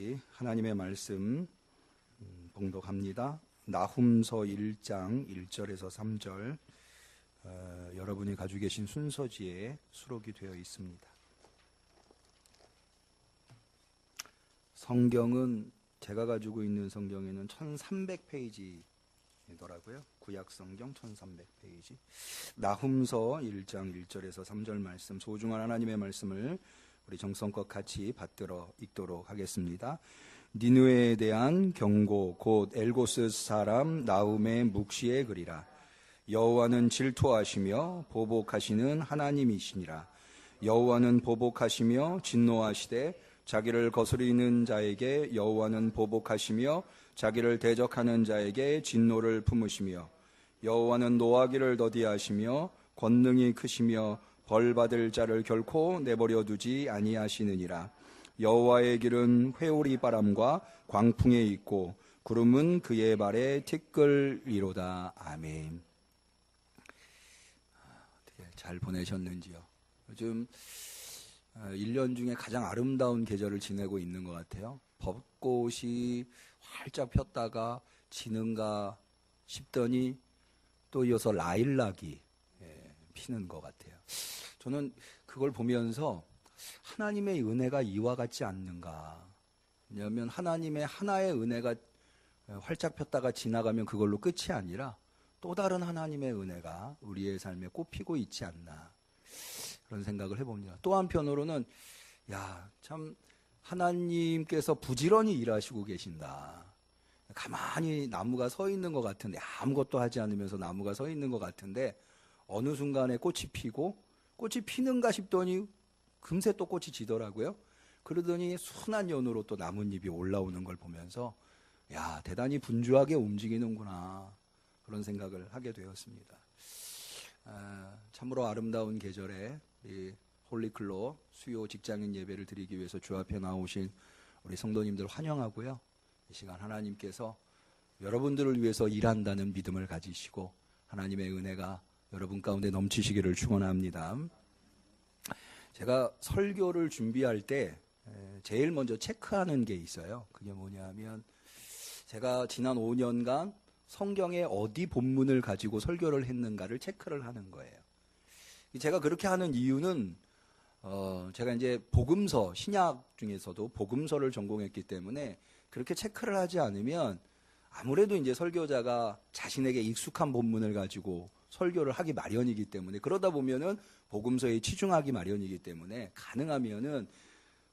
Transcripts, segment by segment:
같이 하나님의 말씀 봉독합니다. 나훔서 1장 1절에서 3절 여러분이 가지고 계신 순서지에 수록이 되어 있습니다. 성경은 제가 가지고 있는 성경에는 1300페이지더라고요. 구약성경 1300페이지. 나훔서 1장 1절에서 3절 말씀, 소중한 하나님의 말씀을 우리 정성껏 같이 받들어 읽도록 하겠습니다. 니느웨에 대한 경고, 곧 엘고스 사람 나훔의 묵시의 글이라. 여호와는 질투하시며 보복하시는 하나님이시니라. 여호와는 보복하시며 진노하시되 자기를 거스리는 자에게 여호와는 보복하시며 자기를 대적하는 자에게 진노를 품으시며 여호와는 노하기를 더디하시며 권능이 크시며 벌받을 자를 결코 내버려 두지 아니하시느니라. 여호와의 길은 회오리 바람과 광풍에 있고 구름은 그의 발에 티끌이로다. 아멘. 어떻게 잘 보내셨는지요? 요즘 1년 중에 가장 아름다운 계절을 지내고 있는 것 같아요. 벚꽃이 활짝 폈다가 지는가 싶더니 또 이어서 라일락이 피는 것 같아요. 저는 그걸 보면서 하나님의 은혜가 이와 같지 않는가. 왜냐하면 하나님의 하나의 은혜가 활짝 폈다가 지나가면 그걸로 끝이 아니라 또 다른 하나님의 은혜가 우리의 삶에 꽃피고 있지 않나, 그런 생각을 해봅니다. 또 한편으로는 참 하나님께서 부지런히 일하시고 계신다. 가만히 나무가 서 있는 것 같은데, 아무것도 하지 않으면서 나무가 서 있는 것 같은데 어느 순간에 꽃이 피고, 꽃이 피는가 싶더니 금세 또 꽃이 지더라고요. 그러더니 순한 연으로 또 나뭇잎이 올라오는 걸 보면서 대단히 분주하게 움직이는구나, 그런 생각을 하게 되었습니다. 참으로 아름다운 계절에 이 홀리클로 수요 직장인 예배를 드리기 위해서 주 앞에 나오신 우리 성도님들 환영하고요. 이 시간 하나님께서 여러분들을 위해서 일한다는 믿음을 가지시고 하나님의 은혜가 여러분 가운데 넘치시기를 축원합니다. 제가 설교를 준비할 때 제일 먼저 체크하는 게 있어요. 그게 뭐냐면, 제가 지난 5년간 성경의 어디 본문을 가지고 설교를 했는가를 체크를 하는 거예요. 제가 그렇게 하는 이유는 제가 이제 복음서, 신약 중에서도 복음서를 전공했기 때문에 그렇게 체크를 하지 않으면 아무래도 이제 설교자가 자신에게 익숙한 본문을 가지고 설교를 하기 마련이기 때문에, 그러다 보면은 복음서에 치중하기 마련이기 때문에 가능하면은,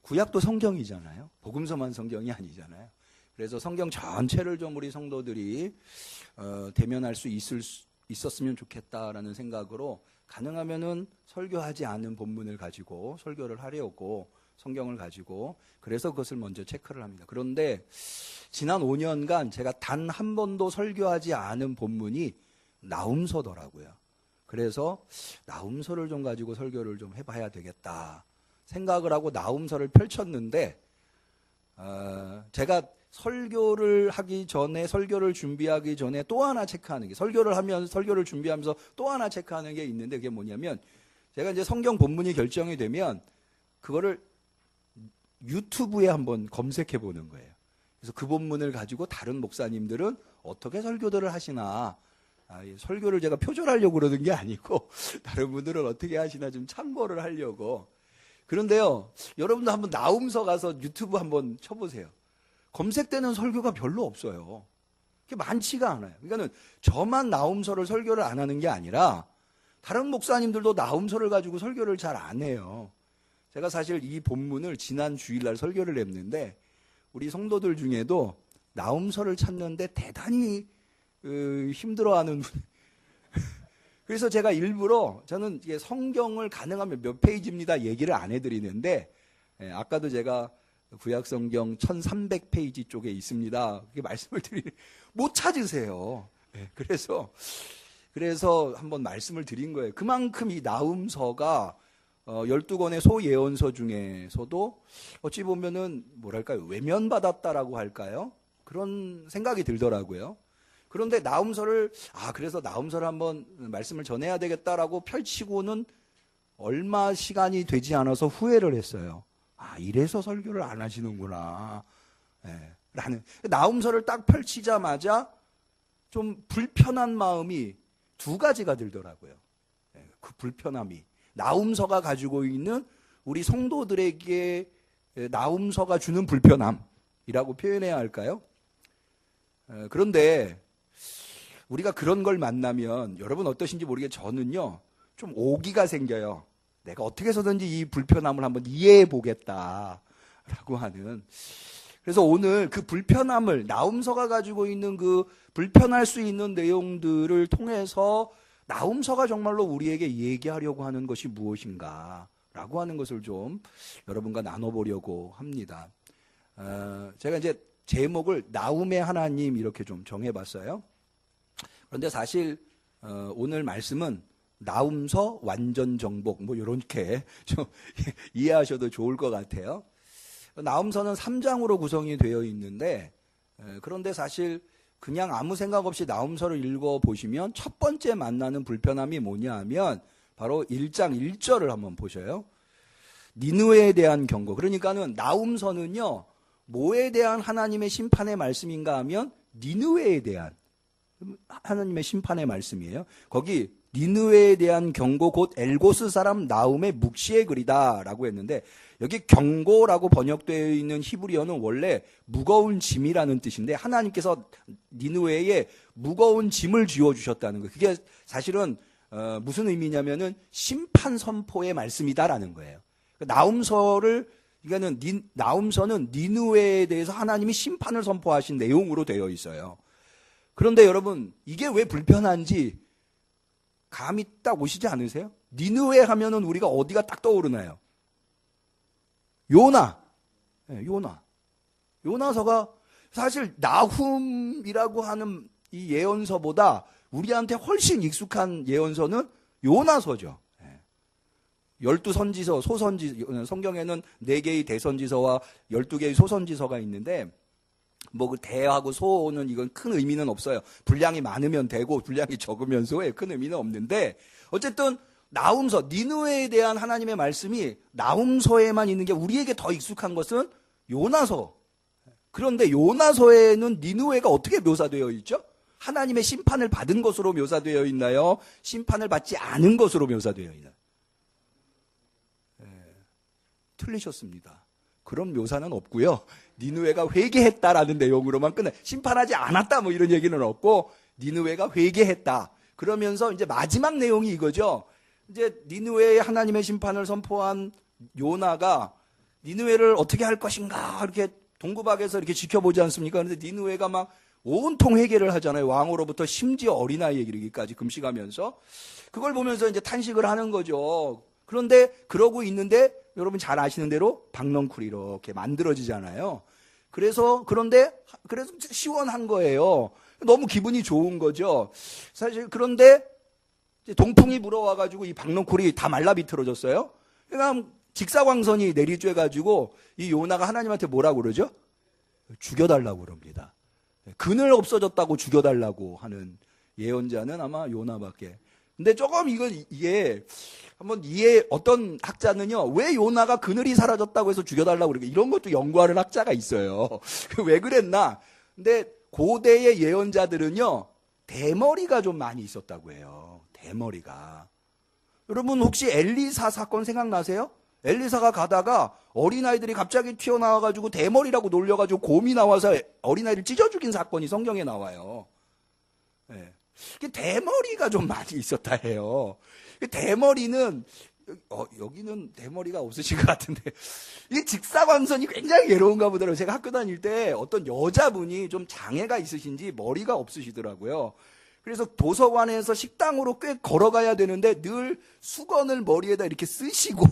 구약도 성경이잖아요. 복음서만 성경이 아니잖아요. 그래서 성경 전체를 좀 우리 성도들이 대면할 수 있었으면 좋겠다라는 생각으로 가능하면은 설교하지 않은 본문을 가지고 설교를 하려고, 성경을 가지고, 그래서 그것을 먼저 체크를 합니다. 그런데 지난 5년간 제가 단 한 번도 설교하지 않은 본문이 나훔서더라고요. 그래서 나훔서를 좀 가지고 설교를 좀 해봐야 되겠다 생각을 하고 나훔서를 펼쳤는데, 제가 설교를 하기 전에, 설교를 준비하기 전에 또 하나 체크하는 게, 설교를 준비하면서 또 하나 체크하는 게 있는데, 그게 뭐냐면, 제가 이제 성경 본문이 결정이 되면 그거를 유튜브에 한번 검색해 보는 거예요. 그래서 그 본문을 가지고 다른 목사님들은 어떻게 설교들을 하시나, 설교를 제가 표절하려고 그러는 게 아니고 다른 분들은 어떻게 하시나 좀 참고를 하려고. 그런데요, 여러분도 한번 나훔서 가서 유튜브 한번 쳐보세요. 검색되는 설교가 별로 없어요. 그게 많지가 않아요. 그러니까는 저만 나훔서를 설교를 안 하는 게 아니라 다른 목사님들도 나훔서를 가지고 설교를 잘 안 해요. 제가 사실 이 본문을 지난 주일날 설교를 했는데, 우리 성도들 중에도 나훔서를 찾는데 대단히 힘들어하는 분. 그래서 제가 일부러, 저는 이게 성경을 가능하면 몇 페이지입니다 얘기를 안 해드리는데, 아까도 제가 구약성경 1300페이지 쪽에 있습니다 그렇게 말씀을 못 찾으세요. 그래서 한번 말씀을 드린 거예요. 그만큼 이 나훔서가 12권의 소예언서 중에서도 어찌 보면은 뭐랄까요, 외면받았다라고 할까요? 그런 생각이 들더라고요. 그런데 나훔서를, 그래서 나훔서를 한번 말씀을 전해야 되겠다라고 펼치고는 얼마 시간이 되지 않아서 후회를 했어요. 이래서 설교를 안 하시는구나. 라는 나훔서를 딱 펼치자마자 좀 불편한 마음이 두 가지가 들더라고요. 그 불편함이 나훔서가 가지고 있는 우리 성도들에게 나훔서가 주는 불편함이라고 표현해야 할까요? 그런데 우리가 그런 걸 만나면 여러분 어떠신지 모르겠지만 저는요 좀 오기가 생겨요. 내가 어떻게 해서든지 이 불편함을 한번 이해해 보겠다라고 하는. 그래서 오늘 그 불편함을 나훔서가 가지고 있는 그 불편할 수 있는 내용들을 통해서 나훔서가 정말로 우리에게 얘기하려고 하는 것이 무엇인가 라고 하는 것을 좀 여러분과 나눠보려고 합니다. 제가 이제 제목을 나움의 하나님 이렇게 좀 정해봤어요. 그런데 사실 오늘 말씀은 나훔서 완전 정복 뭐 이렇게 좀 이해하셔도 좋을 것 같아요. 나훔서는 3장으로 구성이 되어 있는데 그런데 사실 그냥 아무 생각 없이 나훔서를 읽어보시면 첫 번째 만나는 불편함이 뭐냐 하면 바로 1장 1절을 한번 보셔요. 니느웨에 대한 경고. 그러니까는 나훔서는요 뭐에 대한 하나님의 심판의 말씀인가 하면 니느웨에 대한 하나님의 심판의 말씀이에요. 거기 니느웨에 대한 경고 곧 엘고스 사람 나훔의 묵시의 글이다 라고 했는데 여기 경고라고 번역되어 있는 히브리어는 원래 무거운 짐이라는 뜻인데 하나님께서 니느웨에 무거운 짐을 쥐어주셨다는 거예요. 그게 사실은 무슨 의미냐면은 심판 선포의 말씀이다라는 거예요. 나훔서는 니느웨에 대해서 하나님이 심판을 선포하신 내용으로 되어 있어요. 그런데 여러분 이게 왜 불편한지 감이 딱 오시지 않으세요? 니느웨 하면은 우리가 어디가 딱 떠오르나요? 요나. 요나서가 사실 나훔이라고 하는 이 예언서보다 우리한테 훨씬 익숙한 예언서는 요나서죠. 12선지서, 성경에는 4개의 대선지서와 12개의 소선지서가 있는데 뭐 그 대하고 소는 이건 큰 의미는 없어요. 분량이 많으면 되고 분량이 적으면 소에 큰 의미는 없는데 어쨌든 나훔서, 니느웨에 대한 하나님의 말씀이 나훔서에만 있는 게 우리에게 더 익숙한 것은 요나서. 그런데 요나서에는 니느웨가 어떻게 묘사되어 있죠? 하나님의 심판을 받은 것으로 묘사되어 있나요? 심판을 받지 않은 것으로 묘사되어 있나요? 틀리셨습니다. 그런 묘사는 없고요. 니느웨가 회개했다라는 내용으로만 끝나. 심판하지 않았다 뭐 이런 얘기는 없고 니느웨가 회개했다. 그러면서 이제 마지막 내용이 이거죠. 이제 니느웨의 하나님의 심판을 선포한 요나가 니느웨를 어떻게 할 것인가 이렇게 동구박에서 이렇게 지켜보지 않습니까? 그런데 니느웨가 막 온통 회개를 하잖아요. 왕으로부터 심지어 어린아이에 이르기까지 금식하면서 그걸 보면서 이제 탄식을 하는 거죠. 그런데 그러고 있는데 여러분 잘 아시는 대로 박넝쿨이 이렇게 만들어지잖아요. 그래서 시원한 거예요. 너무 기분이 좋은 거죠. 사실 그런데 동풍이 불어와가지고 이 박넝쿨이 다 말라 비틀어졌어요. 그러니까 직사광선이 내리쬐가지고 이 요나가 하나님한테 뭐라고 그러죠? 죽여달라고 그럽니다. 그늘 없어졌다고 죽여달라고 하는 예언자는 아마 요나밖에. 근데 조금 이게 한번 어떤 학자는요, 왜 요나가 그늘이 사라졌다고 해서 죽여달라고 그러게 이런 것도 연구하는 학자가 있어요. 왜 그랬나? 근데 고대의 예언자들은요, 대머리가 좀 많이 있었다고 해요. 대머리가. 여러분 혹시 엘리사 사건 생각나세요? 엘리사가 가다가 어린아이들이 갑자기 튀어나와가지고 대머리라고 놀려가지고 곰이 나와서 어린아이를 찢어 죽인 사건이 성경에 나와요. 네. 대머리가 좀 많이 있었다 해요. 대머리는 여기는 대머리가 없으신 것 같은데 이게 직사광선이 굉장히 괴로운가 보더라고요. 제가 학교 다닐 때 어떤 여자분이 좀 장애가 있으신지 머리가 없으시더라고요. 그래서 도서관에서 식당으로 꽤 걸어가야 되는데 늘 수건을 머리에다 이렇게 쓰시고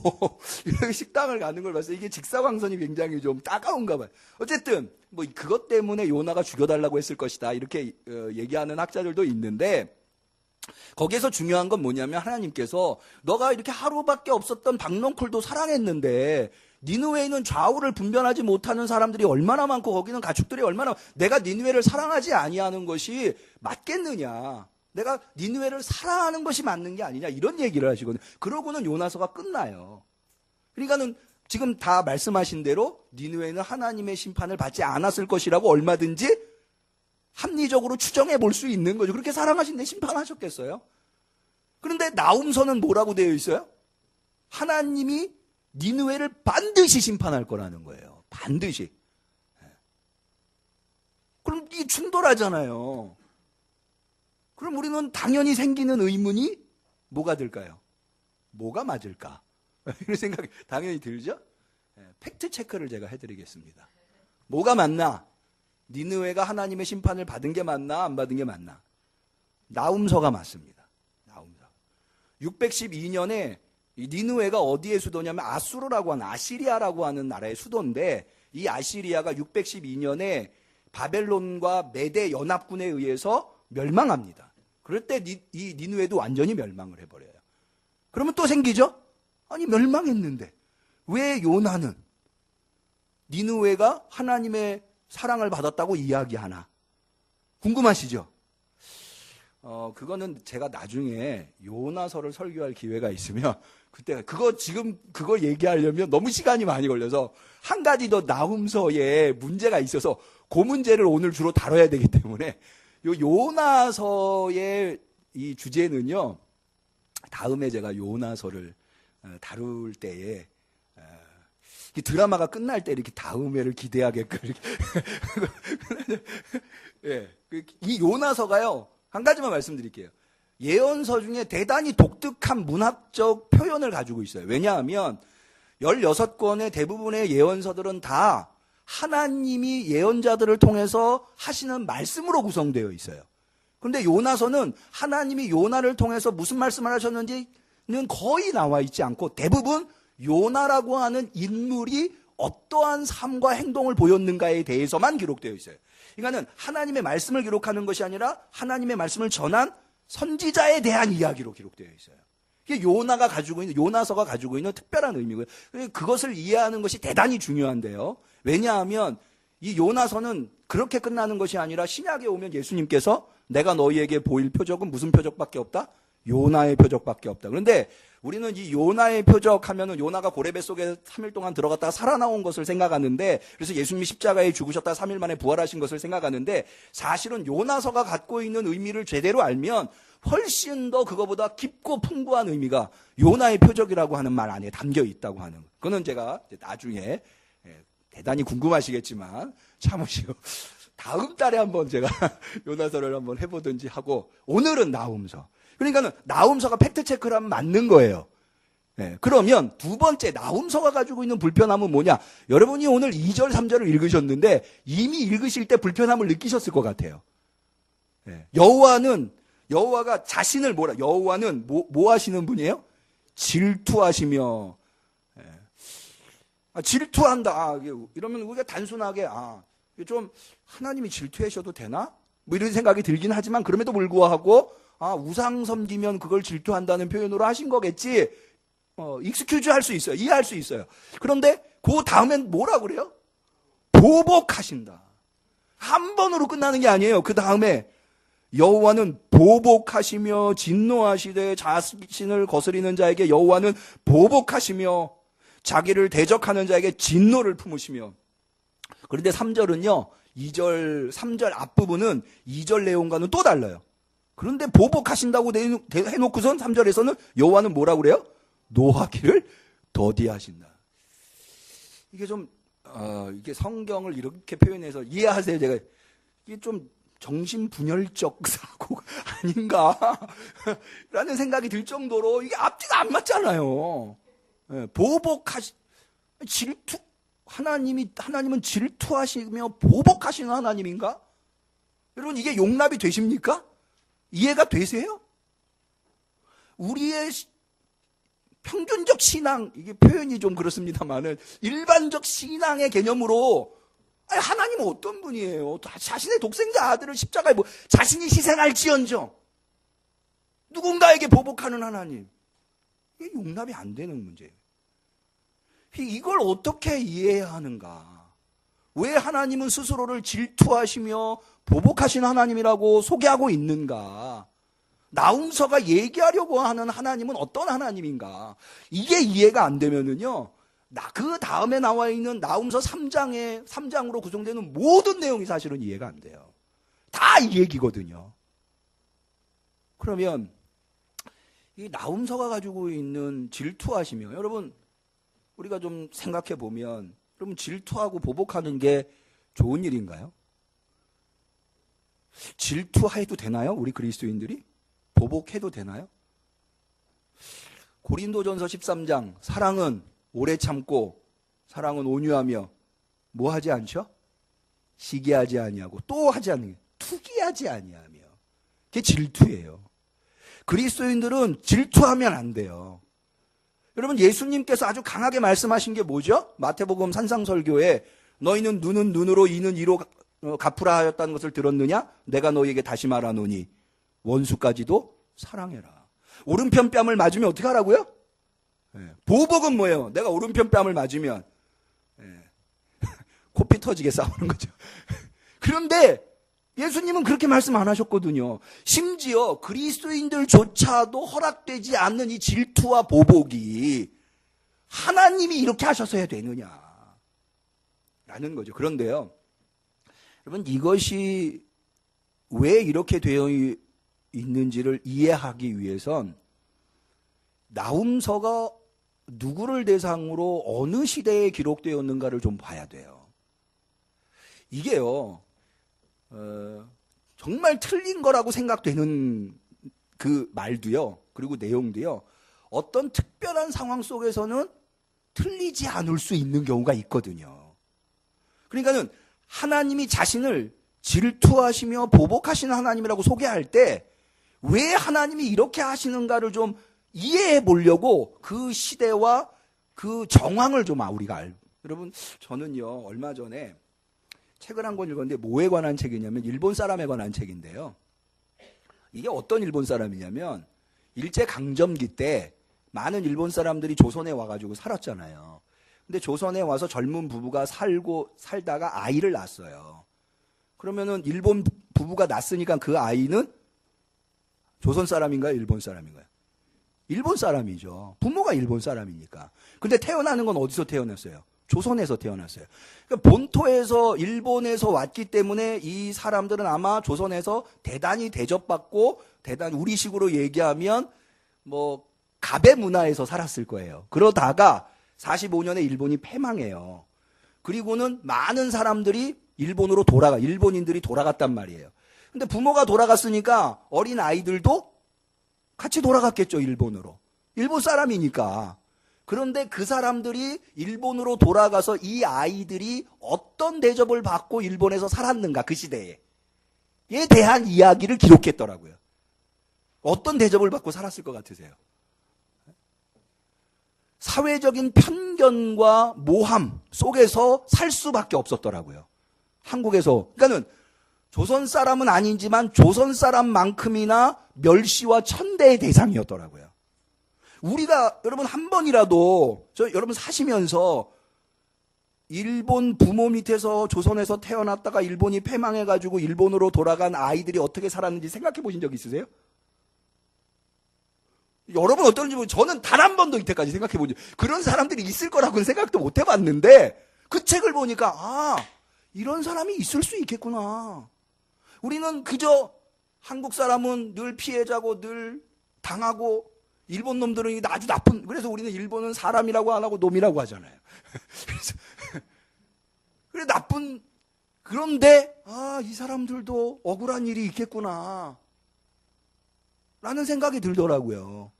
이렇게 식당을 가는 걸 봤어요. 이게 직사광선이 굉장히 좀 따가운가 봐요. 어쨌든 뭐 그것 때문에 요나가 죽여달라고 했을 것이다 이렇게 얘기하는 학자들도 있는데 거기에서 중요한 건 뭐냐면 하나님께서 너가 이렇게 하루밖에 없었던 박넝쿨도 사랑했는데 니느웨에는 좌우를 분별하지 못하는 사람들이 얼마나 많고 거기는 가축들이 얼마나 내가 니느웨를 사랑하지 아니하는 것이 맞겠느냐. 내가 니느웨를 사랑하는 것이 맞는 게 아니냐 이런 얘기를 하시거든요. 그러고는 요나서가 끝나요. 그러니까는 지금 다 말씀하신 대로 니느웨는 하나님의 심판을 받지 않았을 것이라고 얼마든지 합리적으로 추정해 볼 수 있는 거죠. 그렇게 사랑하신데 심판하셨겠어요? 그런데 나훔서는 뭐라고 되어 있어요? 하나님이 니느웨를 반드시 심판할 거라는 거예요. 반드시. 그럼 이게 충돌하잖아요. 그럼 우리는 당연히 생기는 의문이 뭐가 될까요? 뭐가 맞을까? 이런 생각이 당연히 들죠? 팩트 체크를 제가 해드리겠습니다. 뭐가 맞나? 니느웨가 하나님의 심판을 받은 게 맞나? 안 받은 게 맞나? 나훔서가 맞습니다. 나훔서. 612년에 이 니느웨가 어디의 수도냐면 아수르라고 하는 아시리아라고 하는 나라의 수도인데 이 아시리아가 612년에 바벨론과 메대 연합군에 의해서 멸망합니다. 그럴 때 이 니느웨도 완전히 멸망을 해버려요. 그러면 또 생기죠? 아니 멸망했는데 왜 요나는 니느웨가 하나님의 사랑을 받았다고 이야기하나? 궁금하시죠? 그거는 제가 나중에 요나서를 설교할 기회가 있으면 그때 그거 얘기하려면 너무 시간이 많이 걸려서 한 가지 더 나훔서에 문제가 있어서 그 문제를 오늘 주로 다뤄야 되기 때문에 요나서의 이 주제는요. 다음에 제가 요나서를 다룰 때에 드라마가 끝날 때 이렇게 다음에를 기대하게끔 예, 이 요나서가요. 한 가지만 말씀드릴게요. 예언서 중에 대단히 독특한 문학적 표현을 가지고 있어요. 왜냐하면 16권의 대부분의 예언서들은 다 하나님이 예언자들을 통해서 하시는 말씀으로 구성되어 있어요. 그런데 요나서는 하나님이 요나를 통해서 무슨 말씀을 하셨는지는 거의 나와 있지 않고 대부분 요나라고 하는 인물이 어떠한 삶과 행동을 보였는가에 대해서만 기록되어 있어요. 그러니까는 하나님의 말씀을 기록하는 것이 아니라 하나님의 말씀을 전한 선지자에 대한 이야기로 기록되어 있어요. 이게 요나서가 가지고 있는 특별한 의미고요. 그것을 이해하는 것이 대단히 중요한데요. 왜냐하면 이 요나서는 그렇게 끝나는 것이 아니라 신약에 오면 예수님께서 내가 너희에게 보일 표적은 무슨 표적밖에 없다? 요나의 표적밖에 없다. 그런데 우리는 이 요나의 표적 하면은 요나가 고래배 속에 3일 동안 들어갔다가 살아나온 것을 생각하는데 그래서 예수님이 십자가에 죽으셨다가 3일 만에 부활하신 것을 생각하는데 사실은 요나서가 갖고 있는 의미를 제대로 알면 훨씬 더 그거보다 깊고 풍부한 의미가 요나의 표적이라고 하는 말 안에 담겨 있다고 하는 그거는 제가 나중에 대단히 궁금하시겠지만 참으시고 다음 달에 한번 제가 요나서를 한번 해보든지 하고 오늘은 나훔서. 그러니까는 나훔서가 팩트 체크를 하면 맞는 거예요. 네, 그러면 두 번째 나훔서가 가지고 있는 불편함은 뭐냐? 여러분이 오늘 2절, 3절을 읽으셨는데 이미 읽으실 때 불편함을 느끼셨을 것 같아요. 네, 여호와가 자신을 여호와는 뭐 하시는 분이에요? 질투하시며. 네. 질투한다. 이러면 우리가 단순하게 좀 하나님이 질투하셔도 되나? 뭐 이런 생각이 들긴 하지만 그럼에도 불구하고 우상 섬기면 그걸 질투한다는 표현으로 하신 거겠지. 익스큐즈 할 수 있어요. 이해할 수 있어요. 그런데 그 다음엔 뭐라 그래요? 보복하신다. 한 번으로 끝나는 게 아니에요. 그 다음에 여호와는 보복하시며 진노하시되 자신을 거스리는 자에게 여호와는 보복하시며 자기를 대적하는 자에게 진노를 품으시며. 그런데 3절은요. 3절 앞부분은 2절 내용과는 또 달라요. 그런데 보복하신다고 해놓고선 3절에서는 여호와는 뭐라고 그래요? 노하기를 더디하신다. 이게 좀 이게 성경을 이렇게 표현해서 이해하세요. 제가 이게 좀 정신분열적 사고가 아닌가 라는 생각이 들 정도로 이게 앞뒤가 안 맞잖아요. 질투 하나님은 질투하시며 보복하시는 하나님인가? 여러분 이게 용납이 되십니까? 이해가 되세요? 우리의 평균적 신앙, 이게 표현이 좀 그렇습니다만은 일반적 신앙의 개념으로 하나님은 어떤 분이에요? 자신의 독생자 아들을 십자가에 자신이 희생할지언정 누군가에게 보복하는 하나님. 이게 용납이 안 되는 문제예요. 이걸 어떻게 이해해야 하는가? 왜 하나님은 스스로를 질투하시며 보복하신 하나님이라고 소개하고 있는가? 나훔서가 얘기하려고 하는 하나님은 어떤 하나님인가? 이게 이해가 안 되면은요, 그 다음에 나와 있는 나훔서 3장으로 구성되는 모든 내용이 사실은 이해가 안 돼요. 다 이 얘기거든요. 그러면 이 나훔서가 가지고 있는 질투하시며, 여러분 우리가 좀 생각해 보면, 여러분 질투하고 보복하는 게 좋은 일인가요? 질투해도 되나요? 우리 그리스도인들이? 보복해도 되나요? 고린도전서 13장, 사랑은 오래 참고 사랑은 온유하며 뭐 하지 않죠? 시기하지 아니하고 또 하지 않는 게 투기하지 아니하며. 그게 질투예요. 그리스도인들은 질투하면 안 돼요. 여러분 예수님께서 아주 강하게 말씀하신 게 뭐죠? 마태복음 산상설교에 너희는 눈은 눈으로 이는 이로 갚으라 하였다는 것을 들었느냐? 내가 너희에게 다시 말하노니 원수까지도 사랑해라. 오른편 뺨을 맞으면 어떻게 하라고요? 보복은 뭐예요? 내가 오른편 뺨을 맞으면 코피 터지게 싸우는 거죠. 그런데 예수님은 그렇게 말씀 안 하셨거든요. 심지어 그리스도인들조차도 허락되지 않는 이 질투와 보복이 하나님이 이렇게 하셔서야 되느냐라는 거죠. 그런데요, 여러분 이것이 왜 이렇게 되어 있는지를 이해하기 위해선 나훔서가 누구를 대상으로 어느 시대에 기록되었는가를 좀 봐야 돼요. 이게요, 정말 틀린 거라고 생각되는 그 말도요, 그리고 내용도요, 어떤 특별한 상황 속에서는 틀리지 않을 수 있는 경우가 있거든요. 그러니까는 하나님이 자신을 질투하시며 보복하시는 하나님이라고 소개할 때 왜 하나님이 이렇게 하시는가를 좀 이해해 보려고 그 시대와 그 정황을 좀 우리가 여러분 저는요 얼마 전에 책을 한 권 읽었는데 뭐에 관한 책이냐면 일본 사람에 관한 책인데요. 이게 어떤 일본 사람이냐면 일제강점기 때 많은 일본 사람들이 조선에 와가지고 살았잖아요. 근데 조선에 와서 젊은 부부가 살다가 아이를 낳았어요. 그러면은 일본 부부가 낳았으니까 그 아이는 조선 사람인가요? 일본 사람인가요? 일본 사람이죠. 부모가 일본 사람이니까. 근데 태어나는 건 어디서 태어났어요? 조선에서 태어났어요. 그러니까 본토에서 일본에서 왔기 때문에 이 사람들은 아마 조선에서 대단히 대접받고 대단히 우리식으로 얘기하면 뭐 갑의 문화에서 살았을 거예요. 그러다가 45년에 일본이 패망해요. 그리고는 많은 사람들이 일본인들이 돌아갔단 말이에요. 근데 부모가 돌아갔으니까 어린 아이들도 같이 돌아갔겠죠, 일본으로. 일본 사람이니까. 그런데 그 사람들이 일본으로 돌아가서 이 아이들이 어떤 대접을 받고 일본에서 살았는가, 그 시대에. 에 대한 이야기를 기록했더라고요. 어떤 대접을 받고 살았을 것 같으세요? 사회적인 편견과 모함 속에서 살 수밖에 없었더라고요. 한국에서. 그러니까는 조선 사람은 아니지만 조선 사람만큼이나 멸시와 천대의 대상이었더라고요. 우리가 여러분 한 번이라도 여러분 사시면서 일본 부모 밑에서 조선에서 태어났다가 일본이 패망해가지고 일본으로 돌아간 아이들이 어떻게 살았는지 생각해 보신 적 있으세요? 여러분 어떤지 저는 단 한 번도 이때까지 생각해 본 적, 그런 사람들이 있을 거라고는 생각도 못 해봤는데 그 책을 보니까 이런 사람이 있을 수 있겠구나. 우리는 그저 한국 사람은 늘 피해자고 늘 당하고 일본 놈들은 아주 나쁜, 그래서 우리는 일본은 사람이라고 안 하고 놈이라고 하잖아요. 그래 나쁜, 그런데 이 사람들도 억울한 일이 있겠구나 라는 생각이 들더라고요.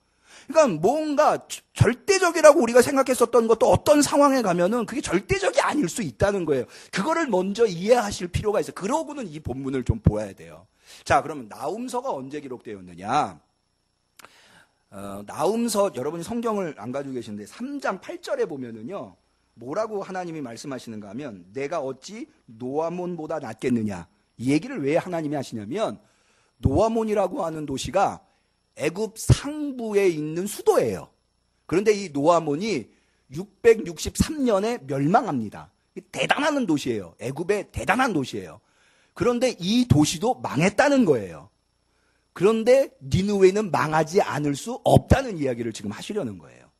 그러니까 뭔가 절대적이라고 우리가 생각했었던 것도 어떤 상황에 가면은 그게 절대적이 아닐 수 있다는 거예요. 그거를 먼저 이해하실 필요가 있어요. 그러고는 이 본문을 좀 보아야 돼요. 자, 그러면 나훔서가 언제 기록되었느냐? 나훔서, 여러분이 성경을 안 가지고 계시는데 3장 8절에 보면은요, 뭐라고 하나님이 말씀하시는가 하면 내가 어찌 노아몬보다 낫겠느냐. 이 얘기를 왜 하나님이 하시냐면 노아몬이라고 하는 도시가 애굽 상부에 있는 수도예요. 그런데 이 노아몬이 663년에 멸망합니다. 대단한 도시예요. 애굽의 대단한 도시예요. 그런데 이 도시도 망했다는 거예요. 그런데 니느웨는 망하지 않을 수 없다는 이야기를 지금 하시려는 거예요.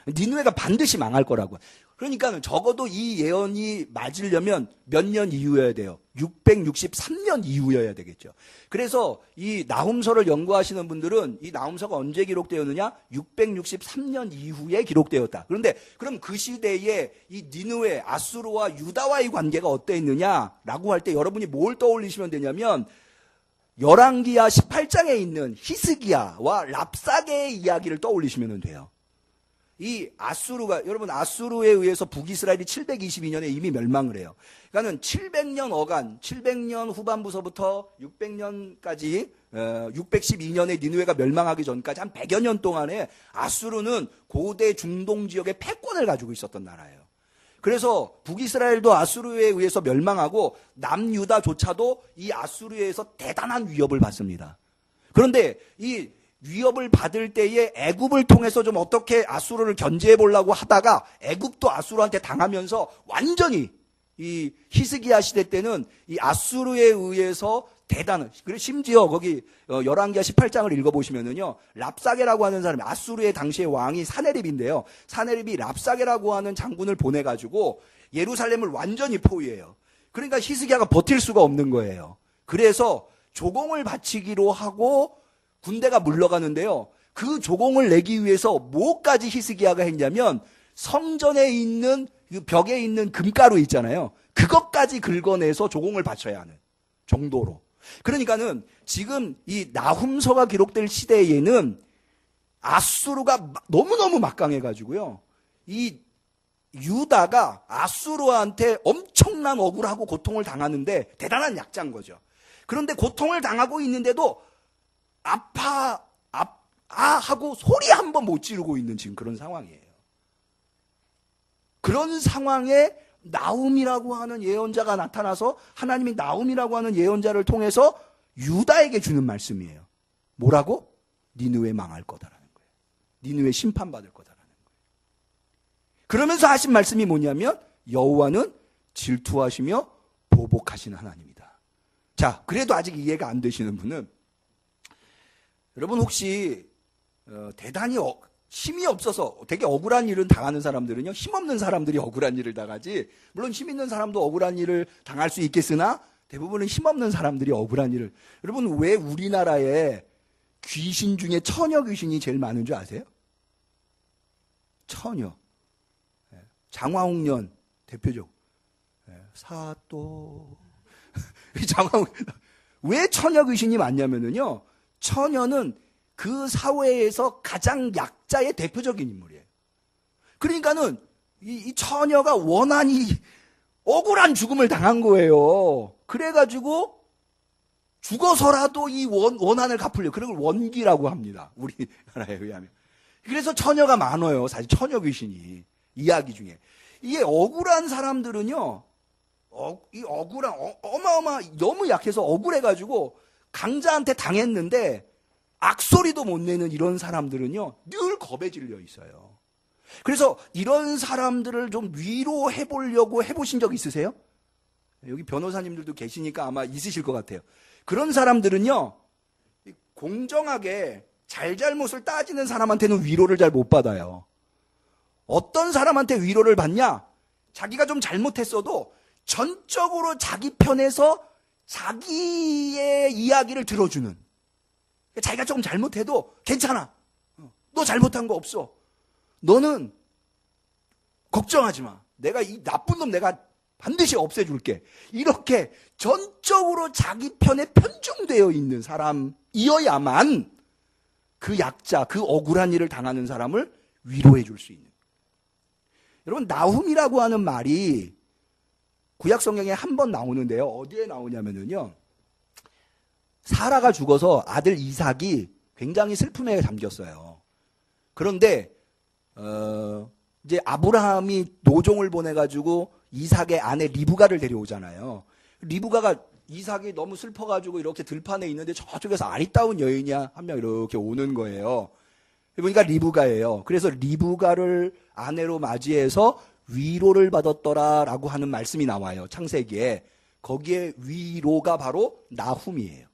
니느웨가 반드시 망할 거라고. 그러니까 적어도 이 예언이 맞으려면 몇 년 이후여야 돼요. 663년 이후여야 되겠죠. 그래서 이 나훔서를 연구하시는 분들은 이 나훔서가 언제 기록되었느냐? 663년 이후에 기록되었다. 그런데 그럼 그 시대에 이 니느웨, 아수르와 유다와의 관계가 어땠느냐라고 할 때 여러분이 뭘 떠올리시면 되냐면 열왕기하 18장에 있는 히스기야와 랍사게의 이야기를 떠올리시면 돼요. 이 아수르가, 여러분 아수르에 의해서 북이스라엘이 722년에 이미 멸망을 해요. 그러니까는 700년 어간, 700년 후반부서부터 600년까지 612년에 니느웨가 멸망하기 전까지 한 100여 년 동안에 아수르는 고대 중동 지역의 패권을 가지고 있었던 나라예요. 그래서 북이스라엘도 아수르에 의해서 멸망하고 남유다조차도 이 아수르에 의해서 대단한 위협을 받습니다. 그런데 이 위협을 받을 때에 애굽을 통해서 좀 어떻게 아수르를 견제해 보려고 하다가 애굽도 아수르한테 당하면서 완전히 이 히스기야 시대 때는 이 아수르에 의해서 대단한, 그리고 심지어 거기 열왕기하 18장을 읽어보시면은요, 랍사게라고 하는 사람이, 아수르의 당시의 왕이 사네립인데요, 사네립이 랍사게라고 하는 장군을 보내가지고 예루살렘을 완전히 포위해요. 그러니까 히스기야가 버틸 수가 없는 거예요. 그래서 조공을 바치기로 하고 군대가 물러가는데요, 그 조공을 내기 위해서 뭐까지 히스기야가 했냐면 성전에 있는 그 벽에 있는 금가루 있잖아요, 그것까지 긁어내서 조공을 바쳐야 하는 정도로. 그러니까는 지금 이 나훔서가 기록될 시대에는 아수르가 너무너무 막강해가지고요, 이 유다가 아수르한테 엄청난 억울하고 고통을 당하는데 대단한 약자인 거죠. 그런데 고통을 당하고 있는데도 하고 소리 한 번 못 지르고 있는 지금 그런 상황이에요. 그런 상황에 나훔이라고 하는 예언자가 나타나서 하나님이 나훔이라고 하는 예언자를 통해서 유다에게 주는 말씀이에요. 뭐라고? 니느웨 망할 거다라는 거예요. 니느웨 심판받을 거다라는 거예요. 그러면서 하신 말씀이 뭐냐면 여호와는 질투하시며 보복하시는 하나님이다. 자, 그래도 아직 이해가 안 되시는 분은, 여러분 혹시 대단히 힘이 없어서 되게 억울한 일을 당하는 사람들은요, 힘없는 사람들이 억울한 일을 당하지, 물론 힘 있는 사람도 억울한 일을 당할 수 있겠으나 대부분은 힘없는 사람들이 억울한 일을. 여러분 왜 우리나라에 귀신 중에 처녀 귀신이 제일 많은 줄 아세요? 처녀. 장화홍련 대표적. 사또. 장화홍. 왜 처녀 귀신이 많냐면요, 처녀는 그 사회에서 가장 약자의 대표적인 인물이에요. 그러니까는 이 처녀가 원한이 억울한 죽음을 당한 거예요. 그래가지고 죽어서라도 이 원한을 갚으려고, 그런 걸 원기라고 합니다, 우리나라에 의하면. 그래서 처녀가 많아요, 사실 처녀 귀신이. 이야기 중에 이게 억울한 사람들은요, 이 억울한 너무 약해서 억울해가지고 강자한테 당했는데 악소리도 못 내는 이런 사람들은요, 늘 겁에 질려 있어요. 그래서 이런 사람들을 좀 위로해 보려고 해보신 적 있으세요? 여기 변호사님들도 계시니까 아마 있으실 것 같아요. 그런 사람들은요, 공정하게 잘잘못을 따지는 사람한테는 위로를 잘 못 받아요. 어떤 사람한테 위로를 받냐? 자기가 좀 잘못했어도 전적으로 자기 편에서 자기의 이야기를 들어주는, 자기가 조금 잘못해도 괜찮아, 너 잘못한 거 없어, 너는 걱정하지 마, 내가 이 나쁜 놈 내가 반드시 없애줄게, 이렇게 전적으로 자기 편에 편중되어 있는 사람이어야만 그 약자, 그 억울한 일을 당하는 사람을 위로해 줄 수 있는. 여러분, 나훔이라고 하는 말이 구약 성경에 한 번 나오는데요, 어디에 나오냐면요, 사라가 죽어서 아들 이삭이 굉장히 슬픔에 잠겼어요. 그런데 이제 아브라함이 노종을 보내가지고 이삭의 아내 리브가를 데려오잖아요. 리브가가 이삭이 너무 슬퍼가지고 이렇게 들판에 있는데 저쪽에서 아리따운 여인이 한 명 이렇게 오는 거예요. 그러니까 리브가예요. 그래서 리브가를 아내로 맞이해서 위로를 받았더라라고 하는 말씀이 나와요, 창세기에. 거기에 위로가 바로 나훔이에요.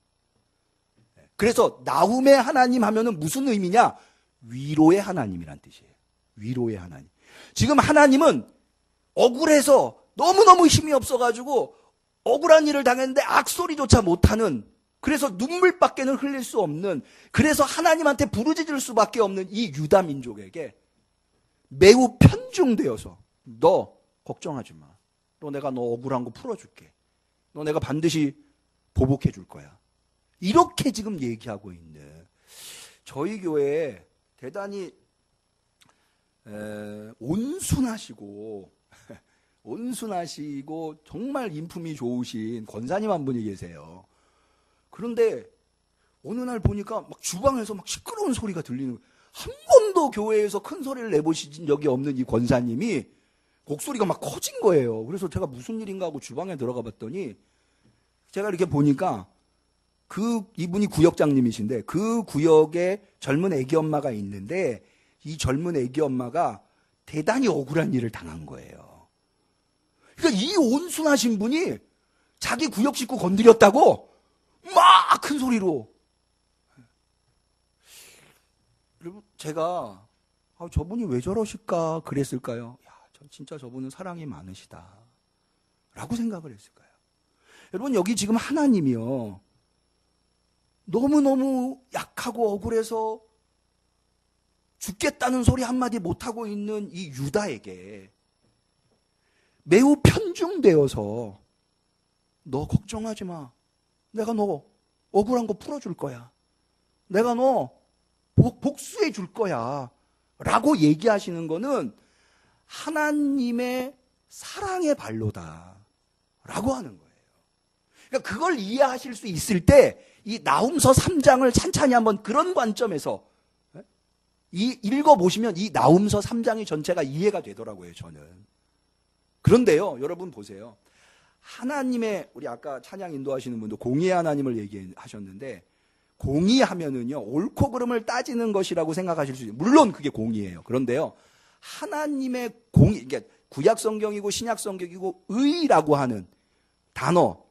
그래서 나훔의 하나님 하면은 무슨 의미냐? 위로의 하나님이란 뜻이에요. 위로의 하나님. 지금 하나님은 억울해서 너무너무 힘이 없어가지고 억울한 일을 당했는데 악소리조차 못하는, 그래서 눈물밖에는 흘릴 수 없는, 그래서 하나님한테 부르짖을 수밖에 없는 이 유다 민족에게 매우 편중되어서 너 걱정하지 마. 내가 너 억울한 거 풀어줄게. 내가 반드시 보복해 줄 거야. 이렇게 지금 얘기하고 있는, 저희 교회에 대단히 온순하시고 정말 인품이 좋으신 권사님 한 분이 계세요. 그런데 어느 날 보니까 막 주방에서 막 시끄러운 소리가 들리는 거예요. 한 번도 교회에서 큰 소리를 내보신 적이 없는 이 권사님이 목소리가 막 커진 거예요. 그래서 제가 무슨 일인가 하고 주방에 들어가 봤더니 제가 이렇게 보니까 이분이 구역장님이신데 그 구역에 젊은 애기 엄마가 있는데 이 젊은 애기 엄마가 대단히 억울한 일을 당한 거예요. 그러니까 이 온순하신 분이 자기 구역 식구 건드렸다고 막 큰 소리로. 여러분, 제가 저분이 왜 저러실까 그랬을까요? 진짜 저분은 사랑이 많으시다 라고 생각을 했을까요? 여러분, 여기 지금 하나님이요, 너무너무 약하고 억울해서 죽겠다는 소리 한마디 못하고 있는 이 유다에게 매우 편중되어서 너 걱정하지 마. 내가 너 억울한 거 풀어줄 거야. 내가 너 복수해 줄 거야. 라고 얘기하시는 거는 하나님의 사랑의 발로다. 라고 하는 거예요. 그러니까 그걸 이해하실 수 있을 때 이 나훔서 3장을 찬찬히 한번 그런 관점에서 읽어보시면 이 나훔서 3장이 전체가 이해가 되더라고요, 저는. 그런데요, 여러분 보세요. 하나님의, 우리 아까 찬양 인도하시는 분도 공의의 하나님을 얘기하셨는데, 공의하면은요, 옳고 그름을 따지는 것이라고 생각하실 수 있어요. 물론 그게 공의예요. 그런데요, 하나님의 공의, 이게 구약 성경이고 신약 성경이고 의라고 하는 단어,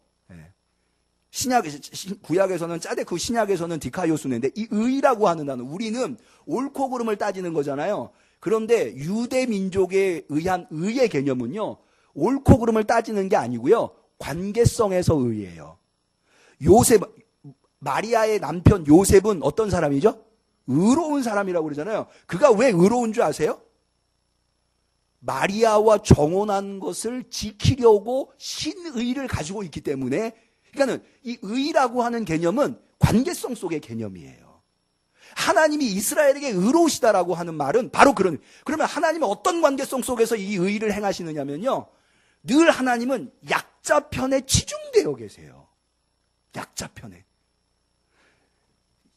구약에서는 짜데크, 신약에서는 디카이오스인데 이 의라고 하는 단어, 우리는 옳고 그름을 따지는 거잖아요. 그런데 유대 민족에 의한 의의 개념은요, 옳고 그름을 따지는 게 아니고요, 관계성에서 의예요. 마리아의 남편 요셉은 어떤 사람이죠? 의로운 사람이라고 그러잖아요. 그가 왜 의로운 줄 아세요? 마리아와 정혼한 것을 지키려고 신의를 가지고 있기 때문에, 그러니까는 이 의라고 하는 개념은 관계성 속의 개념이에요. 하나님이 이스라엘에게 의로우시다라고 하는 말은 바로 그러면 하나님은 어떤 관계성 속에서 이 의를 행하시느냐면요, 늘 하나님은 약자 편에 치중되어 계세요. 약자 편에.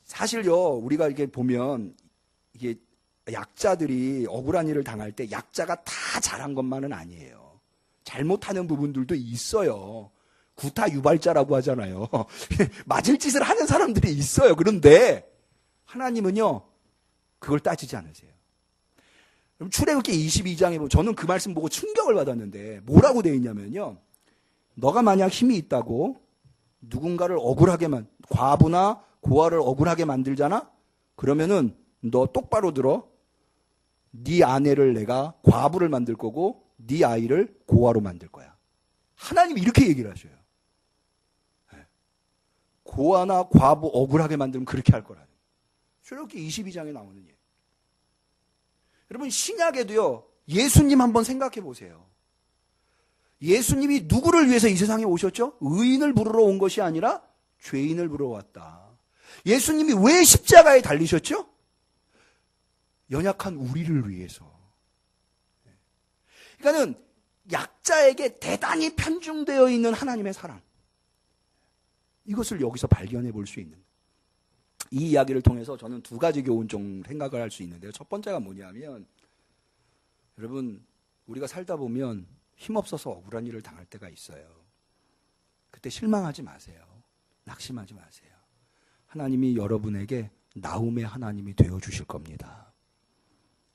사실요, 우리가 이렇게 보면 이게 약자들이 억울한 일을 당할 때 약자가 다 잘한 것만은 아니에요. 잘못하는 부분들도 있어요. 구타 유발자라고 하잖아요. 맞을 짓을 하는 사람들이 있어요. 그런데 하나님은요, 그걸 따지지 않으세요. 출애굽기 22장에 보면 저는 그 말씀 보고 충격을 받았는데 뭐라고 되어 있냐면요, 너가 만약 힘이 있다고 누군가를 과부나 고아를 억울하게 만들잖아? 그러면은 너 똑바로 들어. 네 아내를 내가 과부를 만들 거고 네 아이를 고아로 만들 거야. 하나님이 이렇게 얘기를 하셔요. 고아나 과부 억울하게 만들면 그렇게 할 거라는. 출애굽기 22장에 나오는 얘기. 여러분, 신약에도요, 예수님 한번 생각해 보세요. 예수님이 누구를 위해서 이 세상에 오셨죠? 의인을 부르러 온 것이 아니라 죄인을 부르러 왔다. 예수님이 왜 십자가에 달리셨죠? 연약한 우리를 위해서. 그러니까는 약자에게 대단히 편중되어 있는 하나님의 사랑, 이것을 여기서 발견해 볼 수 있는, 이 이야기를 통해서 저는 두 가지 교훈 좀 생각을 할 수 있는데요. 첫 번째가 뭐냐면, 여러분, 우리가 살다 보면 힘없어서 억울한 일을 당할 때가 있어요. 그때 실망하지 마세요. 낙심하지 마세요. 하나님이 여러분에게 나움의 하나님이 되어주실 겁니다.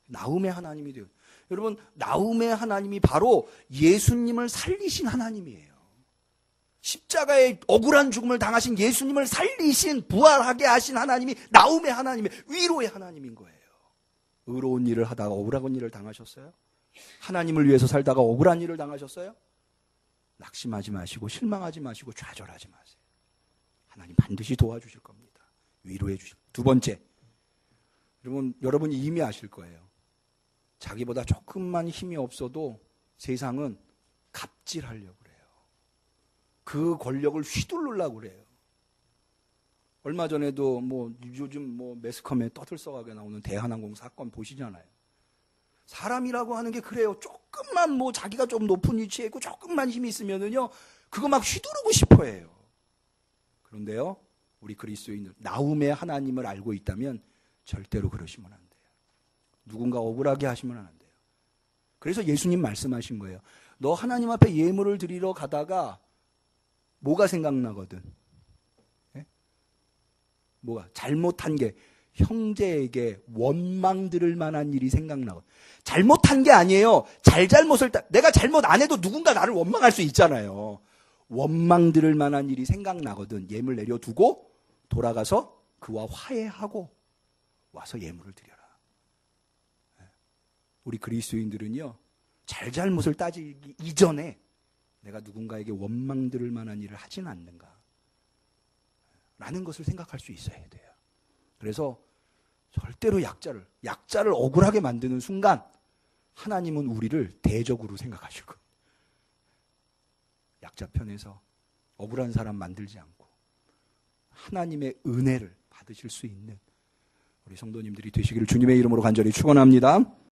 나움의 하나님이 여러분, 나움의 하나님이 바로 예수님을 살리신 하나님이에요. 십자가에 억울한 죽음을 당하신 예수님을 살리신, 부활하게 하신 하나님이 나움의 하나님의 위로의 하나님인 거예요. 의로운 일을 하다가 억울한 일을 당하셨어요? 하나님을 위해서 살다가 억울한 일을 당하셨어요? 낙심하지 마시고 실망하지 마시고 좌절하지 마세요. 하나님 반드시 도와주실 겁니다. 위로해 주실. 두 번째, 여러분 이미 아실 거예요. 자기보다 조금만 힘이 없어도 세상은 갑질하려고 그래요. 그 권력을 휘두르려고 그래요. 얼마 전에도 요즘 매스컴에 떠들썩하게 나오는 대한항공 사건 보시잖아요. 사람이라고 하는 게 그래요. 조금만 자기가 좀 높은 위치에 있고 조금만 힘이 있으면은요, 그거 막 휘두르고 싶어 해요. 그런데요, 우리 그리스도인들, 나움의 하나님을 알고 있다면 절대로 그러시면 안 돼요. 누군가 억울하게 하시면 안 돼요. 그래서 예수님 말씀하신 거예요. 너 하나님 앞에 예물을 드리러 가다가 뭐가 생각나거든? 예? 뭐가? 잘못한 게 형제에게 원망 들을 만한 일이 생각나거든. 잘못한 게 아니에요. 잘못을 내가 잘못 안 해도 누군가 나를 원망할 수 있잖아요. 원망 들을 만한 일이 생각나거든. 예물 내려두고 돌아가서 그와 화해하고 와서 예물을 드려라. 우리 그리스도인들은요, 잘못을 따지기 이전에 내가 누군가에게 원망 들을 만한 일을 하진 않는가 라는 것을 생각할 수 있어야 돼요. 그래서 절대로 약자를 억울하게 만드는 순간 하나님은 우리를 대적으로 생각하실 거예요. 약자 편에서 억울한 사람 만들지 않고 하나님의 은혜를 받으실 수 있는 우리 성도님들이 되시기를 주님의 이름으로 간절히 축원합니다.